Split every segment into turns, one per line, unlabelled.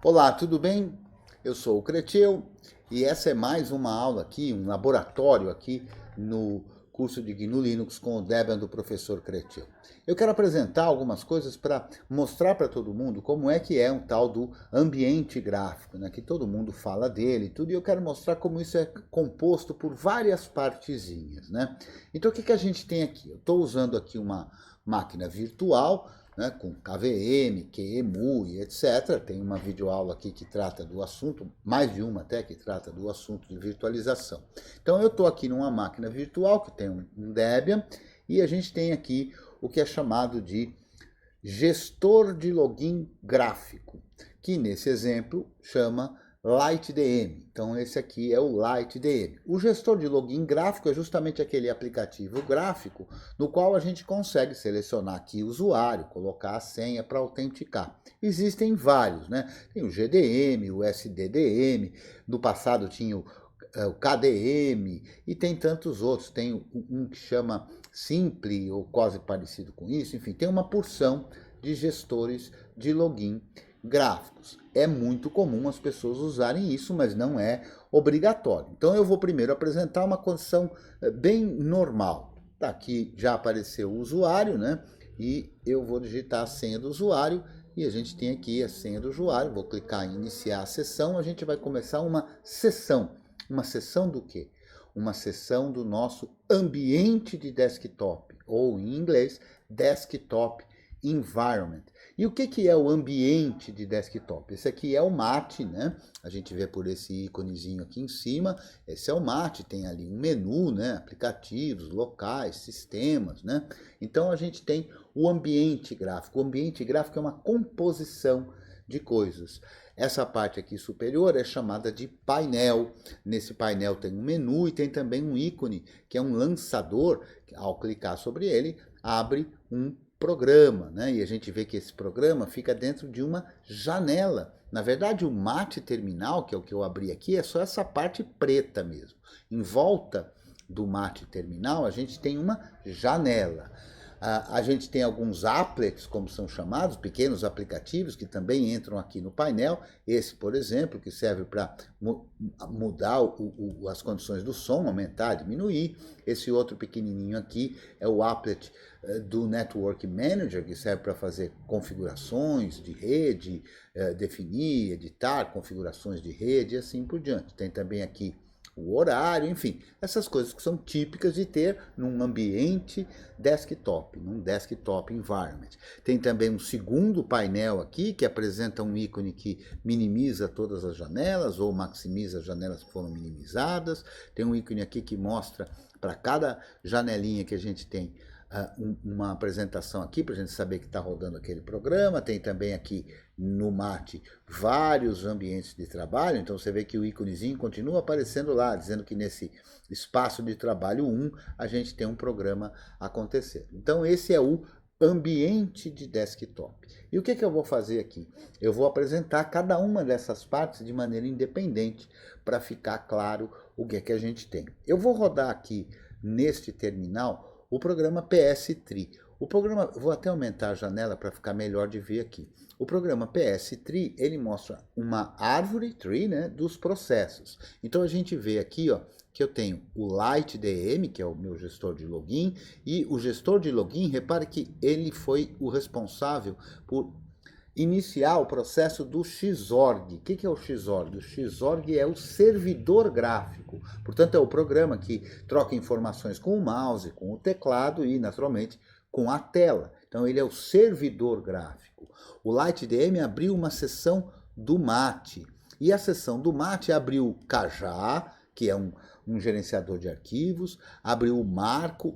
Olá, tudo bem? Eu sou o Creteu e essa é mais uma aula aqui, um laboratório aqui no curso de GNU Linux com o Debian do professor Creteu. Eu quero apresentar algumas coisas para mostrar para todo mundo como é que é um tal do ambiente gráfico, né? Que todo mundo fala dele e tudo, e eu quero mostrar como isso é composto por várias partezinhas, né? Então o que a gente tem aqui? Eu estou usando aqui uma máquina virtual, né, com KVM, QEMU e etc. Tem uma videoaula aqui que trata do assunto, mais de uma até, que trata do assunto de virtualização. Então eu estou aqui numa máquina virtual que tem um Debian e a gente tem aqui o que é chamado de gestor de login gráfico, que nesse exemplo chama LightDM. Então esse aqui é o LightDM. O gestor de login gráfico é justamente aquele aplicativo gráfico no qual a gente consegue selecionar aqui o usuário, colocar a senha para autenticar. Existem vários, né? Tem o GDM, o SDDM, no passado tinha o KDM e tem tantos outros. Tem um que chama Simple ou quase parecido com isso. Enfim, tem uma porção de gestores de login gráficos. É muito comum as pessoas usarem isso, mas não é obrigatório. Então eu vou primeiro apresentar uma condição bem normal. Tá, aqui já apareceu o usuário, né? E eu vou digitar a senha do usuário e a gente tem aqui a senha do usuário. Vou clicar em iniciar a sessão. A gente vai começar uma sessão. Uma sessão do quê? Uma sessão do nosso ambiente de desktop, ou em inglês, Desktop Environment. E o que é o ambiente de desktop? Esse aqui é o MAT, né? A gente vê por esse íconezinho aqui em cima. Esse é o MAT, tem ali um menu, né? Aplicativos, locais, sistemas, né? Então a gente tem o ambiente gráfico. O ambiente gráfico é uma composição de coisas. Essa parte aqui superior é chamada de painel. Nesse painel tem um menu e tem também um ícone, que é um lançador. Ao clicar sobre ele, abre um programa, né? E a gente vê que esse programa fica dentro de uma janela. Na verdade, o MAT terminal, que é o que eu abri aqui, é só essa parte preta mesmo. Em volta do MAT terminal, a gente tem uma janela. A gente tem alguns applets, como são chamados, pequenos aplicativos que também entram aqui no painel. Esse, por exemplo, que serve para mudar as condições do som, aumentar, diminuir. Esse outro pequenininho aqui é o applet do Network Manager, que serve para fazer configurações de rede, definir, editar configurações de rede e assim por diante. Tem também aqui o horário, enfim, essas coisas que são típicas de ter num ambiente desktop, num desktop environment. Tem também um segundo painel aqui que apresenta um ícone que minimiza todas as janelas ou maximiza as janelas que foram minimizadas. Tem um ícone aqui que mostra para cada janelinha que a gente tem uma apresentação aqui para a gente saber que está rodando aquele programa. Tem também aqui no MAT vários ambientes de trabalho, então você vê que o íconezinho continua aparecendo lá, dizendo que nesse espaço de trabalho 1 a gente tem um programa acontecendo. Então esse é o ambiente de desktop. E o que eu vou fazer aqui? Eu vou apresentar cada uma dessas partes de maneira independente para ficar claro o que a gente tem. Eu vou rodar aqui neste terminal o programa PS-Tree. O programa, vou até aumentar a janela para ficar melhor de ver aqui. O programa PS-Tree, ele mostra uma árvore tree, né, dos processos. Então a gente vê aqui, ó, que eu tenho o LightDM, que é o meu gestor de login, e o gestor de login, repare que ele foi o responsável por iniciar o processo do Xorg. O que é o Xorg? O Xorg é o servidor gráfico. Portanto, é o programa que troca informações com o mouse, com o teclado e, naturalmente, com a tela. Então, ele é o servidor gráfico. O LightDM abriu uma seção do MAT. E a seção do MAT abriu o Kajá, que é um gerenciador de arquivos, abriu o Marco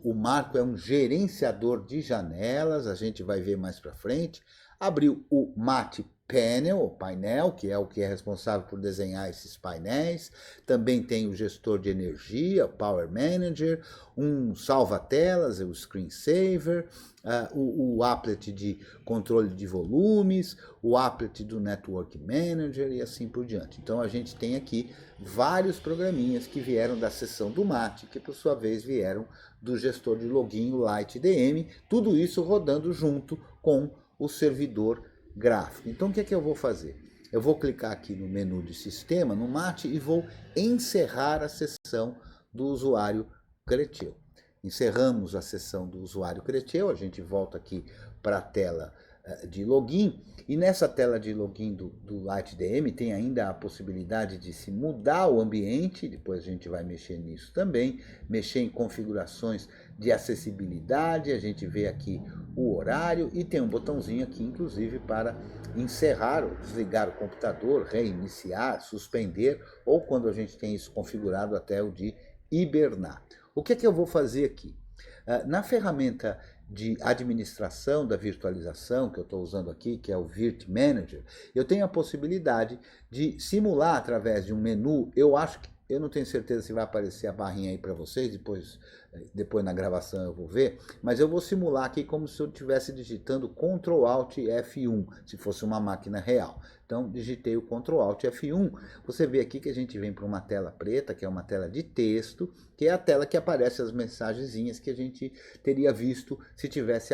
é um gerenciador de janelas, a gente vai ver mais para frente. Abriu o MAT Panel, o painel, que é o que é responsável por desenhar esses painéis. Também tem o gestor de energia, o Power Manager, um salva-telas, o Screensaver, o applet de controle de volumes, o applet do Network Manager e assim por diante. Então a gente tem aqui vários programinhas que vieram da seção do MAT, que por sua vez vieram do gestor de login, o LightDM, tudo isso rodando junto com o servidor gráfico. Então o que eu vou fazer? eu vou clicar aqui no menu de sistema, no Mate, e vou encerrar a sessão do usuário Creteu. Encerramos a sessão do usuário Creteu, a gente volta aqui para a tela de login, e nessa tela de login do LightDM tem ainda a possibilidade de se mudar o ambiente, depois a gente vai mexer nisso também, mexer em configurações de acessibilidade, a gente vê aqui o horário e tem um botãozinho aqui, inclusive, para encerrar ou desligar o computador, reiniciar, suspender, ou quando a gente tem isso configurado até o de hibernar. O que é que eu vou fazer aqui? Na ferramenta de administração da virtualização que eu estou usando aqui, que é o Virt Manager, eu tenho a possibilidade de simular através de um menu. Eu não tenho certeza se vai aparecer a barrinha aí para vocês, depois na gravação eu vou ver, mas eu vou simular aqui como se eu estivesse digitando Ctrl Alt F1, se fosse uma máquina real. Então, digitei o Ctrl Alt F1, você vê aqui que a gente vem para uma tela preta, que é uma tela de texto, que é a tela que aparece as mensagenzinhas que a gente teria visto se tivesse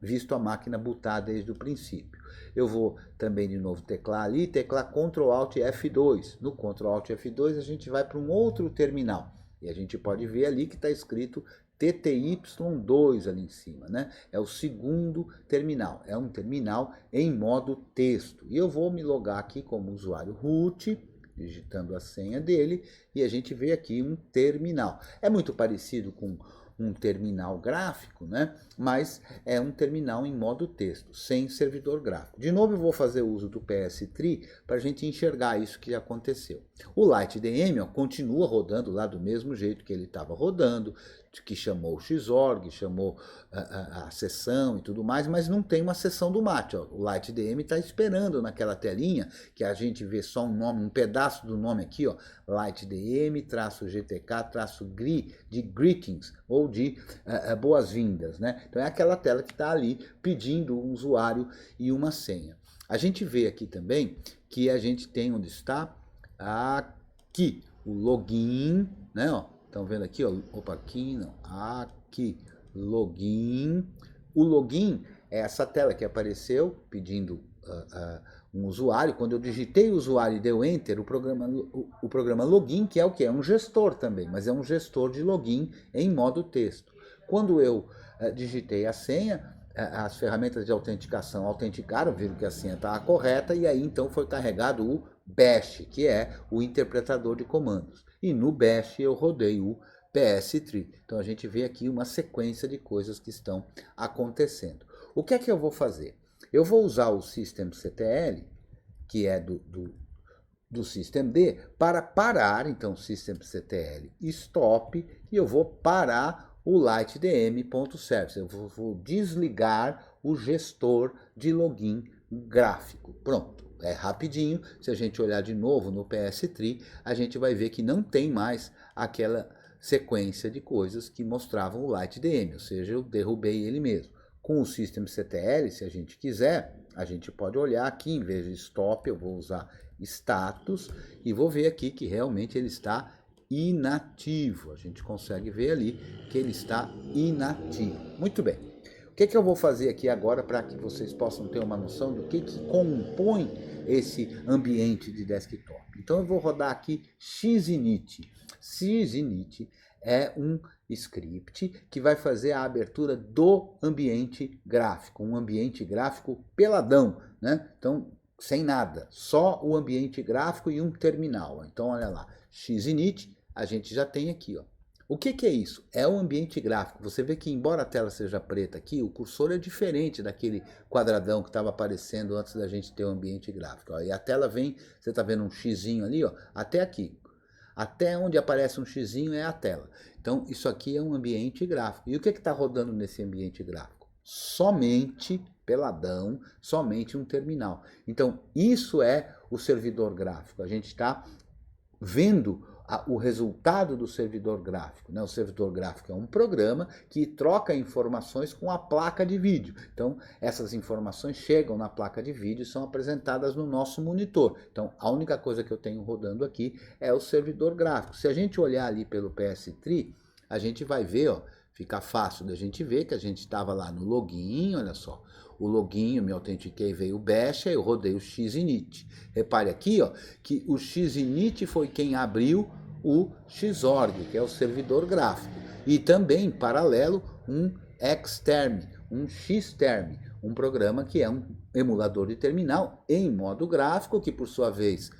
visto a máquina bootar desde o princípio. Eu vou também de novo teclar ali, teclar Ctrl Alt F2. No Ctrl Alt F2 a gente vai para um outro terminal. E a gente pode ver ali que está escrito TTY2 ali em cima, né? É o segundo terminal, é um terminal em modo texto. E eu vou me logar aqui como usuário root, digitando a senha dele, e a gente vê aqui um terminal. É muito parecido com um terminal gráfico, né? Mas é um terminal em modo texto, sem servidor gráfico. De novo eu vou fazer uso do PS3 para a gente enxergar isso que aconteceu. O LightDM continua rodando lá do mesmo jeito que ele estava rodando, que chamou o Xorg, chamou a sessão e tudo mais, mas não tem uma sessão do Mate. Ó. O LightDM está esperando naquela telinha, que a gente vê só um nome, um pedaço do nome aqui, ó, LightDM-GTK-GRI, de greetings, ou de boas-vindas, né? Então é aquela tela que está ali pedindo um usuário e uma senha. A gente vê aqui também que a gente tem onde está aqui o login, né? Ó, estão vendo aqui, ó, opa, aqui não, aqui, login. O login é essa tela que apareceu pedindo um usuário. Quando eu digitei o usuário e deu Enter, o programa login, que é o que? É um gestor também, mas é um gestor de login em modo texto. Quando eu digitei a senha, as ferramentas de autenticação autenticaram, viram que a senha estava correta, e aí então foi carregado o bash, que é o interpretador de comandos. E no bash eu rodei o PS3. Então a gente vê aqui uma sequência de coisas que estão acontecendo. O que é que eu vou fazer? Eu vou usar o systemctl, que é do systemd, para parar, então, systemctl stop, e eu vou parar o lightdm.service. Eu vou desligar o gestor de login gráfico. Pronto. É rapidinho, se a gente olhar de novo no PS3, a gente vai ver que não tem mais aquela sequência de coisas que mostravam o LightDM, ou seja, eu derrubei ele mesmo. Com o systemctl, se a gente quiser, a gente pode olhar aqui, em vez de stop, eu vou usar status, e vou ver aqui que realmente ele está inativo. A gente consegue ver ali que ele está inativo. Muito bem. O que eu vou fazer aqui agora para que vocês possam ter uma noção do que compõe esse ambiente de desktop? Então eu vou rodar aqui xinit. Xinit é um script que vai fazer a abertura do ambiente gráfico, um ambiente gráfico peladão, né? Então, sem nada, só o ambiente gráfico e um terminal. Então, olha lá, xinit, a gente já tem aqui, ó. O que é isso? É o ambiente gráfico. Você vê que, embora a tela seja preta aqui, o cursor é diferente daquele quadradão que estava aparecendo antes da gente ter o ambiente gráfico. Ó. E a tela vem, você está vendo um xizinho ali, ó, até aqui. Até onde aparece um xizinho é a tela. Então, isso aqui é um ambiente gráfico. E o que está rodando nesse ambiente gráfico? Somente, peladão, somente um terminal. Então, isso é o servidor gráfico. A gente está vendo o resultado do servidor gráfico. Né? O servidor gráfico é um programa que troca informações com a placa de vídeo. Então, essas informações chegam na placa de vídeo e são apresentadas no nosso monitor. Então, a única coisa que eu tenho rodando aqui é o servidor gráfico. Se a gente olhar ali pelo PS3, a gente vai ver, ó, Fica fácil da gente ver que a gente estava lá no login, olha só. O login, eu me autentiquei, veio o bash, aí eu rodei o xinit. Repare aqui, ó, que o xinit foi quem abriu o Xorg, que é o servidor gráfico. E também, em paralelo, um Xterm, um Xterm, um programa que é um emulador de terminal em modo gráfico, que por sua vez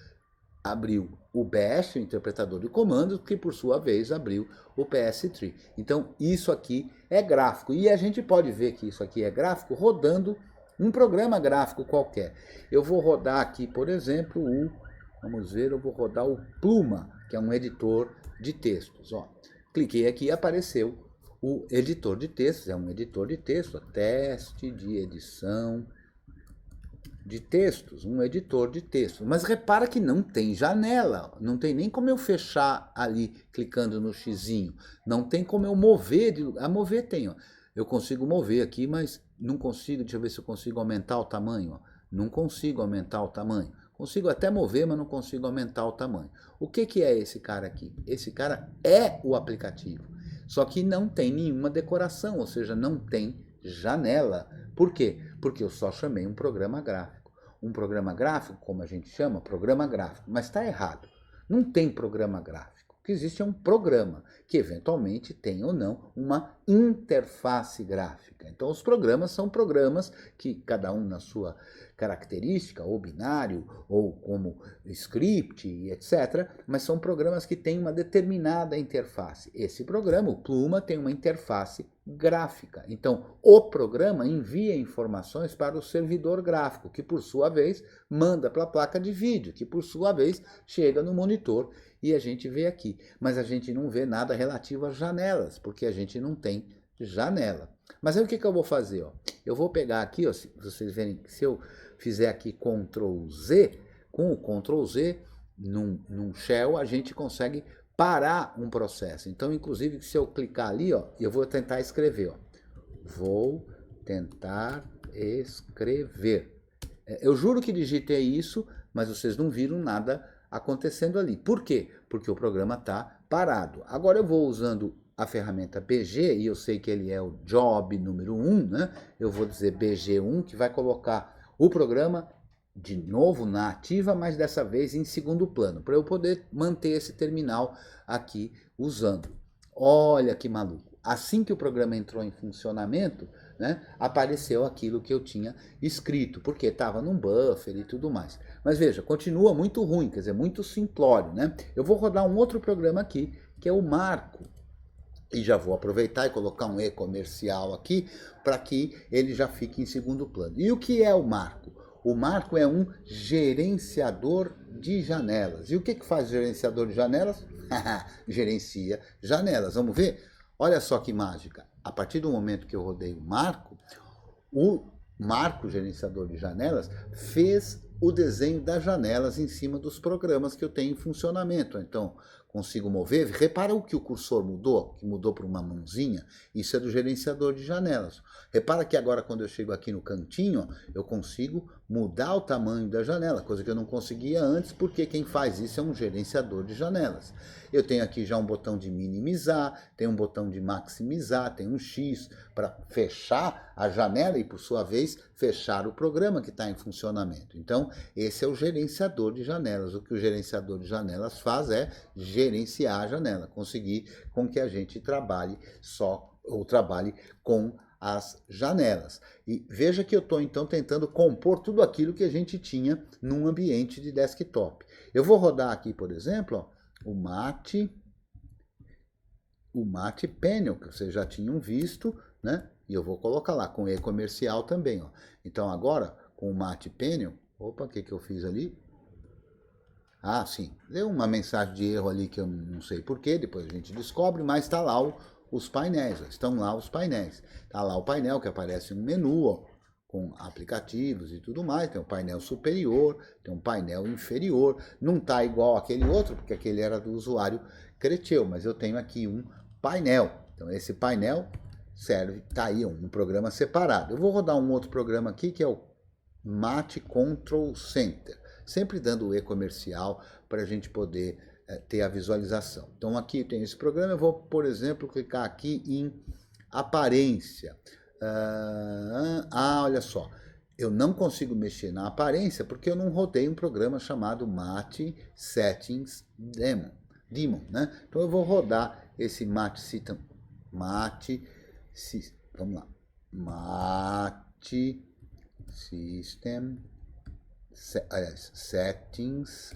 abriu o bash, o interpretador de comandos, que por sua vez abriu o PS3. Então isso aqui é gráfico, e a gente pode ver que isso aqui é gráfico rodando um programa gráfico qualquer. Eu vou rodar aqui, por exemplo, vamos ver, eu vou rodar o Pluma, que é um editor de textos. Ó, cliquei aqui e apareceu o editor de textos, é um editor de texto, teste de edição de textos, um editor de textos. Mas repara que não tem janela, não tem nem como eu fechar ali clicando no xizinho, não tem como eu mover, a mover tem, ó. Eu consigo mover aqui, mas não consigo, deixa eu ver se eu consigo aumentar o tamanho, ó. Não consigo aumentar o tamanho. Consigo até mover, mas não consigo aumentar o tamanho. O que é esse cara aqui? Esse cara é o aplicativo, só que não tem nenhuma decoração, ou seja, não tem janela. Por quê? Porque eu só chamei um programa gráfico. Um programa gráfico, como a gente chama, programa gráfico, mas está errado. Não tem programa gráfico. O que existe é um programa, que eventualmente tem ou não uma interface gráfica. Então os programas são programas que cada um na sua característica, ou binário, ou como script, etc. Mas são programas que têm uma determinada interface. Esse programa, o Pluma, tem uma interface gráfica. Então, o programa envia informações para o servidor gráfico, que por sua vez manda para a placa de vídeo, que por sua vez chega no monitor e a gente vê aqui. Mas a gente não vê nada relativo às janelas, porque a gente não tem janela. Mas aí o que eu vou fazer? Ó? Eu vou pegar aqui, ó, se vocês verem, se eu fizer aqui Ctrl Z, com o Ctrl Z, num shell, a gente consegue parar um processo. Então, inclusive, se eu clicar ali, ó, eu vou tentar escrever. Ó. Vou tentar escrever. Eu juro que digitei isso, mas vocês não viram nada acontecendo ali. Por quê? Porque o programa está parado. Agora eu vou usando a ferramenta BG, e eu sei que ele é o job número 1, né? Eu vou dizer BG1, que vai colocar o programa de novo na ativa, mas dessa vez em segundo plano, para eu poder manter esse terminal aqui usando. Olha que maluco. Assim que o programa entrou em funcionamento, né, apareceu aquilo que eu tinha escrito, porque estava num buffer e tudo mais. Mas veja, continua muito ruim, quer dizer, muito simplório, né? Eu vou rodar um outro programa aqui, que é o Marco. E já vou aproveitar e colocar um e-comercial aqui, para que ele já fique em segundo plano. E o que é o Marco? O Marco é um gerenciador de janelas. E o que faz o gerenciador de janelas? Gerencia janelas. Vamos ver? Olha só que mágica. A partir do momento que eu rodei o Marco, gerenciador de janelas, fez o desenho das janelas em cima dos programas que eu tenho em funcionamento. Então, consigo mover. Repara o que o cursor mudou, que mudou para uma mãozinha. Isso é do gerenciador de janelas. Repara que agora, quando eu chego aqui no cantinho, eu consigo mudar o tamanho da janela, coisa que eu não conseguia antes, porque quem faz isso é um gerenciador de janelas. Eu tenho aqui já um botão de minimizar, tem um botão de maximizar, tem um X para fechar a janela e, por sua vez, fechar o programa que está em funcionamento. Então, esse é o gerenciador de janelas. O que o gerenciador de janelas faz é gerenciar a janela, conseguir com que a gente trabalhe trabalhe com as janelas. E veja que eu estou então tentando compor tudo aquilo que a gente tinha num ambiente de desktop. Eu vou rodar aqui, por exemplo, ó, o Mate Panel, que vocês já tinham visto, né? E eu vou colocar lá com e-comercial também, ó. Então agora, com o Mate Panel, opa, o que eu fiz ali? Ah, sim, deu uma mensagem de erro ali que eu não sei porquê, depois a gente descobre, mas está lá os painéis, ó, estão lá os painéis. Está lá o painel que aparece um menu, ó, com aplicativos e tudo mais, tem um painel superior, tem um painel inferior, não está igual aquele outro, porque aquele era do usuário Creteu, mas eu tenho aqui um painel. Então esse painel serve, tá aí um programa separado. Eu vou rodar um outro programa aqui, que é o Mate Control Center, sempre dando o e-comercial para a gente poder ter a visualização. Então aqui tem esse programa, eu vou, por exemplo, clicar aqui em Aparência. Olha só. Eu não consigo mexer na aparência porque eu não rodei um programa chamado Mate Settings Daemon, né? Então eu vou rodar esse vamos lá, Mate System Settings,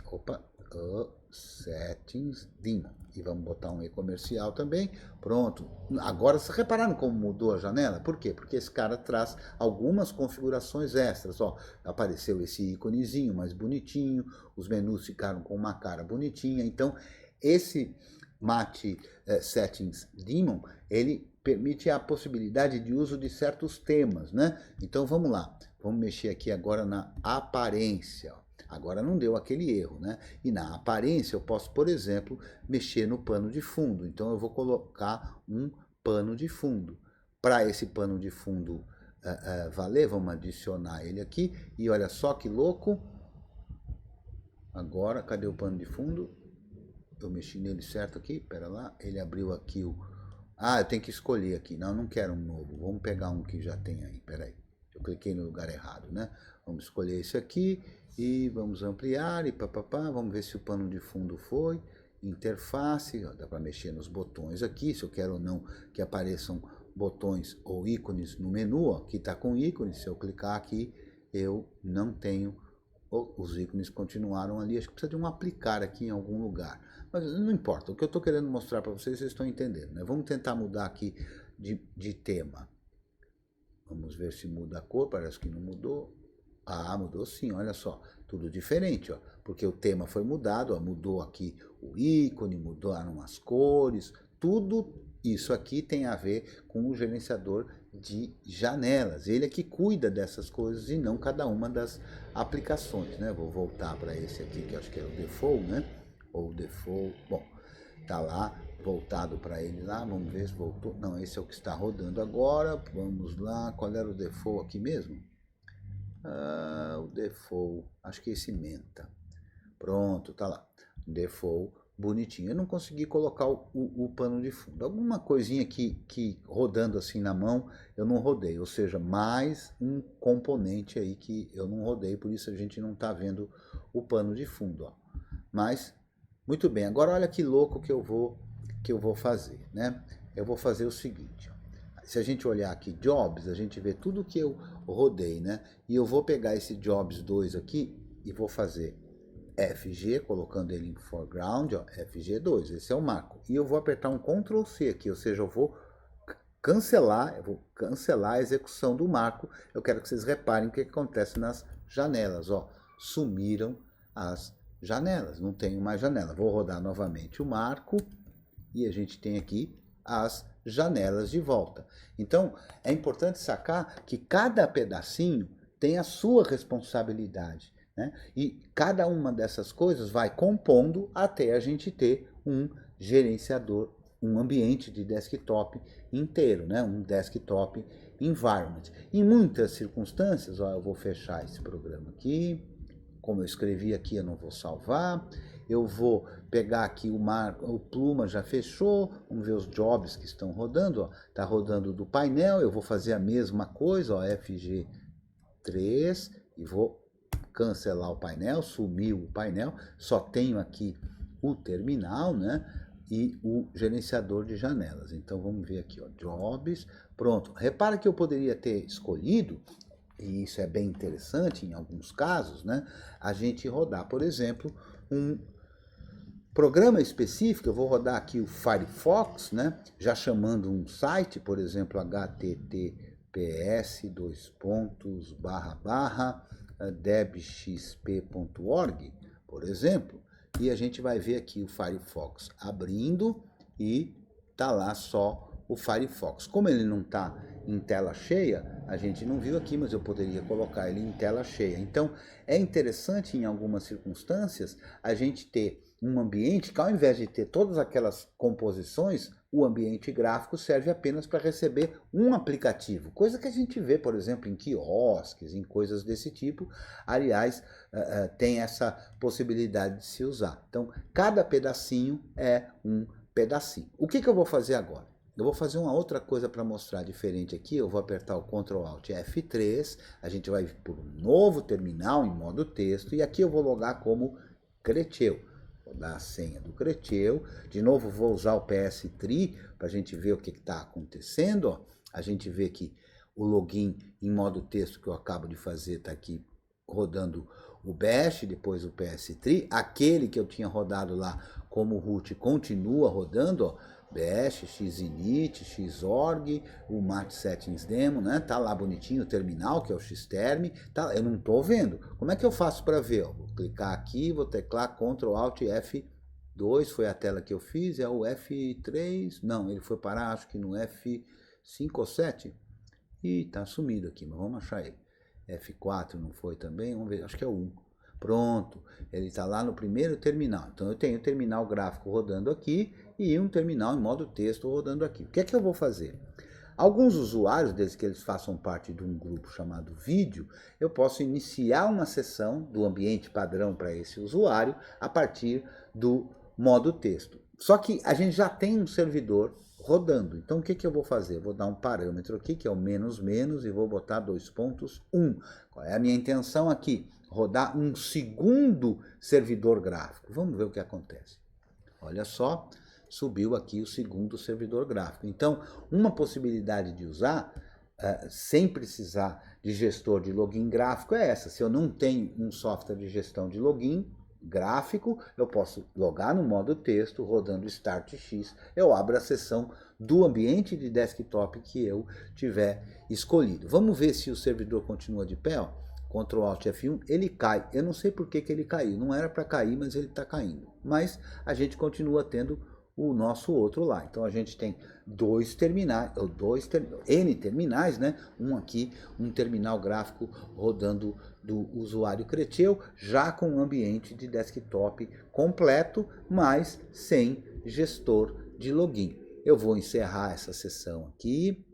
Settings Daemon. E vamos botar um e-comercial também. Pronto. Agora, vocês repararam como mudou a janela? Por quê? Porque esse cara traz algumas configurações extras. Ó, apareceu esse íconezinho mais bonitinho, os menus ficaram com uma cara bonitinha. Então, esse Mate Settings Daemon, ele permite a possibilidade de uso de certos temas, né? Então, vamos lá. Vamos mexer aqui agora na aparência. Agora não deu aquele erro, né? E na aparência eu posso, por exemplo, mexer no pano de fundo. Então eu vou colocar um pano de fundo. Para esse pano de fundo valer, vamos adicionar ele aqui. E olha só que louco. Agora, cadê o pano de fundo? Eu mexi nele certo aqui, pera lá. Ele abriu aqui o... eu tenho que escolher aqui. Não, não quero um novo. Vamos pegar um que já tem aí, peraí. Eu cliquei no lugar errado, né? Vamos escolher esse aqui e vamos ampliar e papapá. Vamos ver se o pano de fundo foi. Interface, ó, dá para mexer nos botões aqui, se eu quero ou não que apareçam botões ou ícones no menu. Ó, aqui está com ícones, se eu clicar aqui, eu não tenho, os ícones continuaram ali. Acho que precisa de um aplicar aqui em algum lugar. Mas não importa, o que eu estou querendo mostrar para vocês, vocês estão entendendo, né? Vamos tentar mudar aqui de tema. Vamos ver se muda a cor, parece que não mudou. Mudou sim, olha só, tudo diferente, ó, porque o tema foi mudado, ó, mudou aqui o ícone, mudaram as cores, tudo isso aqui tem a ver com o gerenciador de janelas. Ele é que cuida dessas coisas e não cada uma das aplicações, né? Vou voltar para esse aqui, que acho que é o default, né? Ou default, bom, tá lá. Voltado para ele lá, vamos ver se voltou. Não, esse é o que está rodando agora. Vamos lá, qual era o default aqui mesmo? O default, acho que esse menta. Pronto, tá lá. Default, bonitinho. Eu não consegui colocar o pano de fundo. Alguma coisinha que rodando assim na mão, eu não rodei. Ou seja, mais um componente aí que eu não rodei, por isso a gente não está vendo o pano de fundo, ó. Mas, muito bem. Agora olha que louco que eu vou fazer, né? Eu vou fazer o seguinte, ó. Se a gente olhar aqui Jobs, a gente vê tudo que eu rodei, né? E eu vou pegar esse Jobs 2 aqui e vou fazer FG, colocando ele em foreground, ó, FG2, esse é o marco. E eu vou apertar um Ctrl C aqui, ou seja, eu vou cancelar a execução do marco. Eu quero que vocês reparem o que acontece nas janelas, ó. Sumiram as janelas, não tenho mais janela. Vou rodar novamente o marco. E a gente tem aqui as janelas de volta. Então, é importante sacar que cada pedacinho tem a sua responsabilidade, né? E cada uma dessas coisas vai compondo até a gente ter um gerenciador, um ambiente de desktop inteiro, né? Um desktop environment. Em muitas circunstâncias, ó, eu vou fechar esse programa aqui. Como eu escrevi aqui, eu não vou salvar. Eu vou pegar aqui o Pluma já fechou, vamos ver os jobs que estão rodando, ó. Tá rodando do painel, eu vou fazer a mesma coisa, ó, FG3, e vou cancelar o painel, sumiu o painel, só tenho aqui o terminal, né, e o gerenciador de janelas. Então vamos ver aqui, ó, jobs, pronto. Repara que eu poderia ter escolhido, e isso é bem interessante em alguns casos, né, a gente rodar, por exemplo, um programa específico. Eu vou rodar aqui o Firefox, né? Já chamando um site, por exemplo, https://debxp.org, por exemplo, e a gente vai ver aqui o Firefox abrindo e tá lá só o Firefox. Como ele não está em tela cheia, a gente não viu aqui, mas eu poderia colocar ele em tela cheia. Então, é interessante em algumas circunstâncias a gente ter um ambiente que, ao invés de ter todas aquelas composições, o ambiente gráfico serve apenas para receber um aplicativo, coisa que a gente vê, por exemplo, em quiosques, em coisas desse tipo. Aliás, tem essa possibilidade de se usar. Então, cada pedacinho é um pedacinho. O que eu vou fazer agora? eu vou fazer uma outra coisa para mostrar diferente aqui. Eu vou apertar o Ctrl Alt F3, a gente vai por um novo terminal em modo texto, e aqui eu vou logar como Creteu. Vou dar a senha do Creteu. De novo vou usar o PS3 para a gente ver o que está acontecendo. Ó. A gente vê que o login em modo texto que eu acabo de fazer está aqui rodando o Bash, depois o PS3. Aquele que eu tinha rodado lá como root continua rodando, ó. Bash, Xinit, Xorg, o Mate Settings Demo, né? Tá lá bonitinho o terminal, que é o Xterm. Tá, eu não tô vendo. Como é que eu faço para ver? Ó, vou clicar aqui, vou teclar Ctrl Alt F2, foi a tela que eu fiz, é o F3, não, ele foi parar acho que no F5 ou 7. Ih, tá sumido aqui, mas vamos achar ele. F4 não foi também, vamos ver, acho que é o 1. Pronto, ele está lá no primeiro terminal. Então eu tenho o terminal gráfico rodando aqui e um terminal em modo texto rodando aqui. O que é que eu vou fazer? Alguns usuários, desde que eles façam parte de um grupo chamado vídeo, eu posso iniciar uma sessão do ambiente padrão para esse usuário a partir do modo texto. Só que a gente já tem um servidor rodando. Então o que que eu vou fazer? Eu vou dar um parâmetro aqui que é o menos menos e vou botar 2.1. Qual é a minha intenção aqui? Rodar um segundo servidor gráfico. Vamos ver o que acontece. Olha só, subiu aqui o segundo servidor gráfico. Então, uma possibilidade de usar, sem precisar de gestor de login gráfico, é essa. Se eu não tenho um software de gestão de login gráfico, eu posso logar no modo texto, rodando StartX, eu abro a sessão do ambiente de desktop que eu tiver escolhido. Vamos ver se o servidor continua de pé, ó. Ctrl Alt F1, ele cai. Eu não sei por que ele caiu. Não era para cair, mas ele está caindo. Mas a gente continua tendo o nosso outro lá. Então a gente tem dois terminais, N terminais, né? Um aqui, um terminal gráfico rodando do usuário Creteu, já com um ambiente de desktop completo, mas sem gestor de login. Eu vou encerrar essa sessão aqui.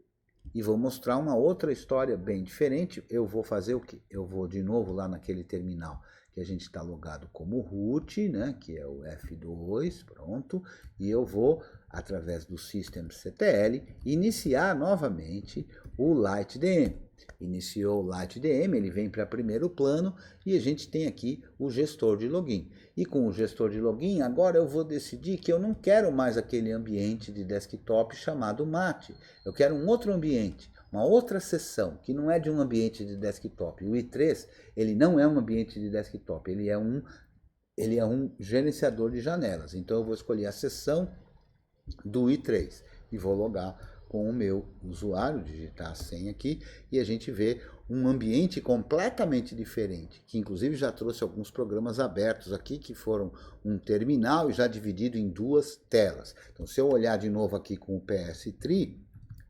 E vou mostrar uma outra história bem diferente. Eu vou fazer o quê? Eu vou de novo lá naquele terminal que a gente está logado como root, né? Que é o F2, pronto. E eu vou, através do systemctl, iniciar novamente o LightDM. Iniciou o LightDM, ele vem para primeiro plano e a gente tem aqui o gestor de login. E com o gestor de login, agora eu vou decidir que eu não quero mais aquele ambiente de desktop chamado Mate. Eu quero um outro ambiente, uma outra seção, que não é de um ambiente de desktop. O i3, ele não é um ambiente de desktop, ele é um gerenciador de janelas. Então eu vou escolher a seção do i3 e vou logar com o meu usuário, digitar a senha aqui, e a gente vê um ambiente completamente diferente, que inclusive já trouxe alguns programas abertos aqui, que foram um terminal e já dividido em duas telas. Então, se eu olhar de novo aqui com o PS3,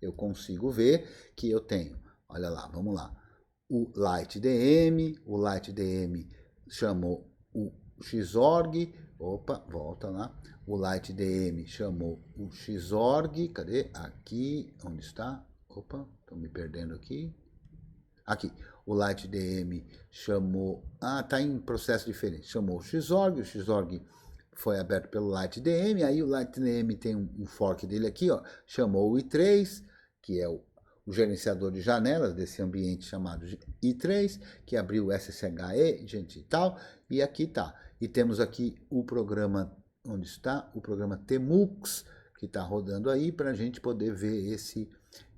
eu consigo ver que eu tenho, olha lá, vamos lá, o LightDM chamou o Xorg, opa, volta lá, o LightDM chamou o Xorg, cadê? Aqui, onde está? Opa, estou me perdendo aqui. Aqui, o LightDM chamou, tá em processo diferente, chamou o Xorg foi aberto pelo LightDM, aí o LightDM tem um fork dele aqui, ó, chamou o i3, que é o gerenciador de janelas desse ambiente chamado i3, que abriu o SSHE, gente e tal, e aqui tá. E temos aqui o programa, onde está? O programa Tmux, que está rodando aí, para a gente poder ver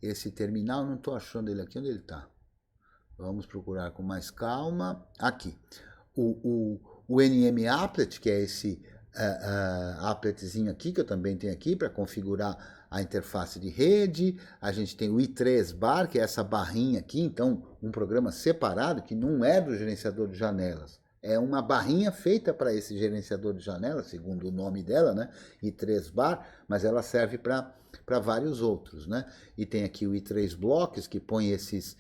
esse terminal. Não estou achando ele aqui, onde ele está? Vamos procurar com mais calma. Aqui. O NM Applet, que é esse appletzinho aqui, que eu também tenho aqui, para configurar a interface de rede. A gente tem o i3 bar, que é essa barrinha aqui, então um programa separado, que não é do gerenciador de janelas. É uma barrinha feita para esse gerenciador de janelas, segundo o nome dela, né? i3 bar, mas ela serve para vários outros, né? E tem aqui o i3 blocks, que põe esses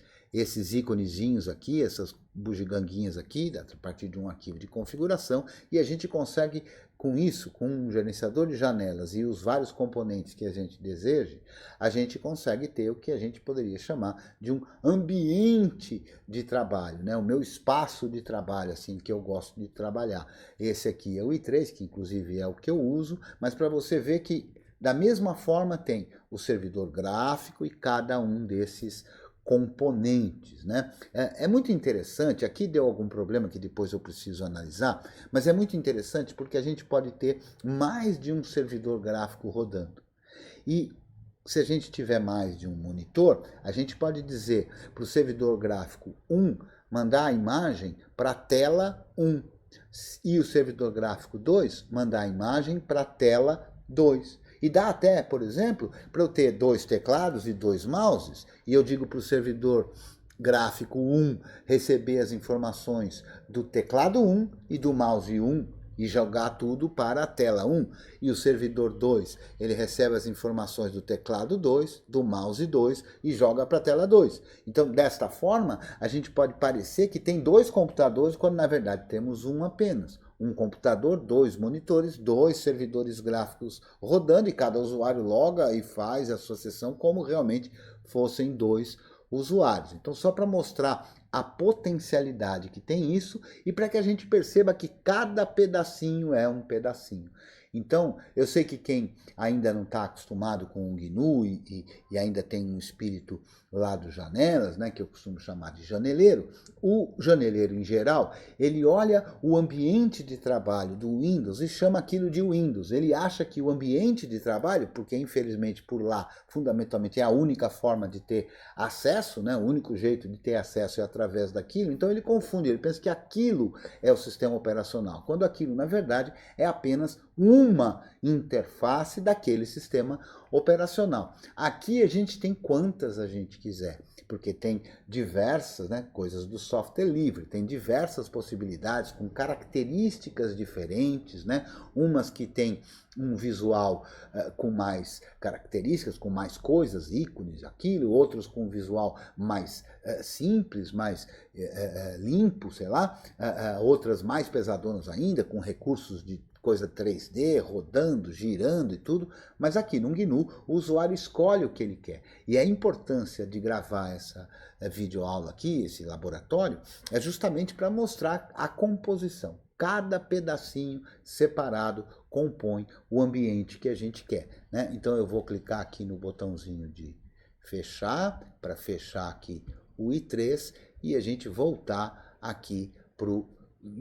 íconezinhos aqui, essas bugiganguinhas aqui, a partir de um arquivo de configuração, e a gente consegue, com isso, com um gerenciador de janelas e os vários componentes que a gente deseje, a gente consegue ter o que a gente poderia chamar de um ambiente de trabalho, né? O meu espaço de trabalho, assim, que eu gosto de trabalhar. Esse aqui é o i3, que inclusive é o que eu uso, mas para você ver que Da mesma forma tem o servidor gráfico e cada um desses componentes, né? É muito interessante, aqui deu algum problema que depois eu preciso analisar, mas é muito interessante porque a gente pode ter mais de um servidor gráfico rodando. E se a gente tiver mais de um monitor, a gente pode dizer para o servidor gráfico 1 mandar a imagem para a tela 1 e o servidor gráfico 2 mandar a imagem para a tela 2. E dá até, por exemplo, para eu ter 2 teclados e 2 mouses, e eu digo para o servidor gráfico 1 receber as informações do teclado 1 e do mouse 1 e jogar tudo para a tela 1. E o servidor 2, ele recebe as informações do teclado 2, do mouse 2 e joga para a tela 2. Então, desta forma, a gente pode parecer que tem 2 computadores, quando na verdade temos um apenas. Um computador, 2 monitores, 2 servidores gráficos rodando e cada usuário loga e faz a sua sessão como realmente fossem 2 usuários. Então, só para mostrar a potencialidade que tem isso e para que a gente perceba que cada pedacinho é um pedacinho. Então, eu sei que quem ainda não está acostumado com o GNU e ainda tem um espírito lá dos janelas, né, que eu costumo chamar de janeleiro, o janeleiro em geral, ele olha o ambiente de trabalho do Windows e chama aquilo de Windows. Ele acha que o ambiente de trabalho, porque infelizmente por lá, fundamentalmente é a única forma de ter acesso, né, o único jeito de ter acesso é através daquilo, então ele confunde, ele pensa que aquilo é o sistema operacional, quando aquilo, na verdade, é apenas uma interface daquele sistema operacional. Aqui a gente tem quantas a gente quiser, porque tem diversas, né, coisas do software livre, tem diversas possibilidades com características diferentes, né, umas que tem um visual com mais características, com mais coisas, ícones, aquilo, outros com um visual mais simples, mais limpo, sei lá, outras mais pesadonas ainda, com recursos de coisa 3D, rodando, girando e tudo, mas aqui no GNU o usuário escolhe o que ele quer. E a importância de gravar essa videoaula aqui, esse laboratório, é justamente para mostrar a composição. Cada pedacinho separado compõe o ambiente que a gente quer, né? Então eu vou clicar aqui no botãozinho de fechar, para fechar aqui o i3 e a gente voltar aqui para o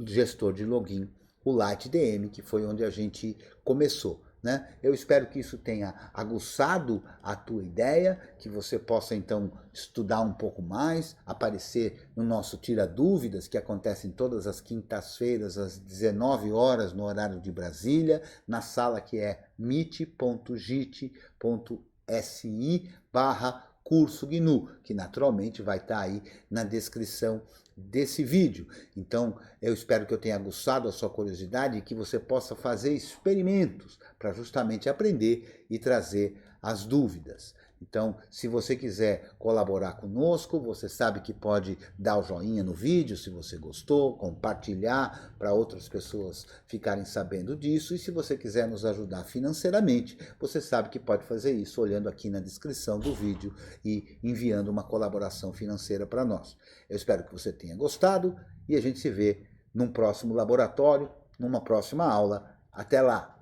gestor de login, o LightDM, que foi onde a gente começou, né? Eu espero que isso tenha aguçado a tua ideia, que você possa então estudar um pouco mais, aparecer no nosso Tira Dúvidas, que acontece todas as quintas-feiras às 19 horas no horário de Brasília, na sala que é meet.git.si/curso GNU, que naturalmente vai estar aí na descrição desse vídeo. Então, eu espero que eu tenha aguçado a sua curiosidade e que você possa fazer experimentos para justamente aprender e trazer as dúvidas. Então, se você quiser colaborar conosco, você sabe que pode dar o joinha no vídeo se você gostou, compartilhar para outras pessoas ficarem sabendo disso. E se você quiser nos ajudar financeiramente, você sabe que pode fazer isso olhando aqui na descrição do vídeo e enviando uma colaboração financeira para nós. Eu espero que você tenha gostado e a gente se vê num próximo laboratório, numa próxima aula. Até lá!